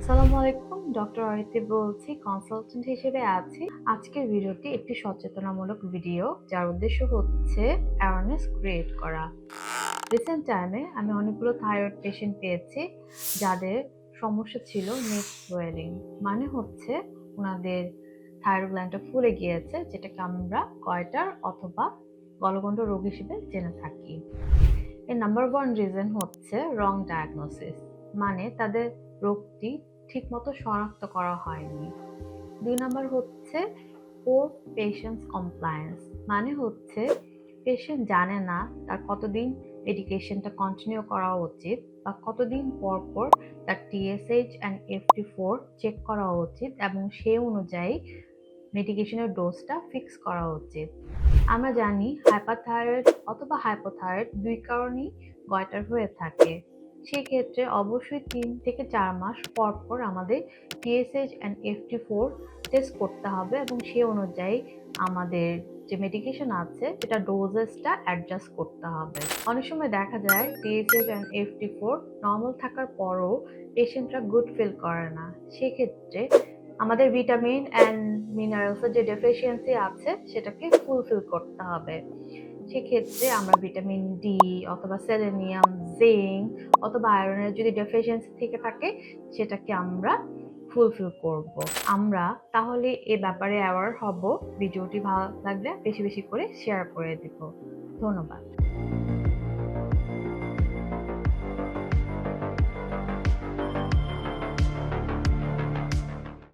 আসসালামু আলাইকুম, ডক্টর অরিতি বলছি, কনসালটেন্ট হিসেবে আছি। আজকের ভিডিওটি একটি সচেতনামূলক ভিডিও, যার উদ্দেশ্য হচ্ছে অ্যাওয়ারনেস ক্রিয়েট করা। রিসেন্ট টাইমে আমি অনেকগুলো থাইরয়েড পেশেন্ট পেয়েছি যাদের সমস্যা ছিল নেক সোয়েলিং, মানে হচ্ছে ওনাদের থাইরয়েড গ্ল্যান্ডটা ফুলে গিয়েছে, যেটাকে আমরা গয়টার অথবা গলগণ্ড রোগ হিসেবে জেনে থাকি। এর নাম্বার ওয়ান রিজন হচ্ছে রং ডায়াগনোসিস, মানে তাদের রোগটি ঠিকমতো শনাক্ত করা হয়নি। ২ নাম্বার হচ্ছে পোর পেশেন্টস কমপ্লায়েন্স, মানে হচ্ছে পেশেন্ট জানে না তার কতদিন মেডিকেশনটা কন্টিনিউ করা উচিত বা কতদিন পর পর তার TSH অ্যান্ড FT4 চেক করা উচিত এবং সেই অনুযায়ী মেডিকেশনের ডোজটা ফিক্স করা উচিত। আমরা জানি হাইপারথাইরয়েড অথবা হাইপোথাইরয়েড ২ কারণেই গয়টার হয়ে থাকে। সেক্ষেত্রে অবশ্যই ৩ থেকে ৪ মাস পর পর আমাদের TSH অ্যান্ড FT4 টেস্ট করতে হবে এবং সেই অনুযায়ী আমাদের যে মেডিকেশন আছে সেটা ডোজেসটা অ্যাডজাস্ট করতে হবে। অনেক সময় দেখা যায় TSH অ্যান্ড FT4 নরমাল থাকার পরও পেশেন্টরা গুড ফিল করে না। সেক্ষেত্রে আমাদের ভিটামিন অ্যান্ড মিনারেলসের যে ডেফিসিয়েন্সি আছে সেটাকে ফুলফিল করতে হবে। সেক্ষেত্রে আমরা ভিটামিন ডি অথবা সেলেনিয়াম, জিঙ্ক অথবা আয়রনের যদি ডেফিসিয়েন্সি থেকে থাকে সেটাকে আমরা ফুলফিল করব। আমরা তাহলে এ ব্যাপারে অ্যাওয়ার হব। ভিডিওটি ভালো লাগলে বেশি বেশি করে শেয়ার করে দিব। ধন্যবাদ।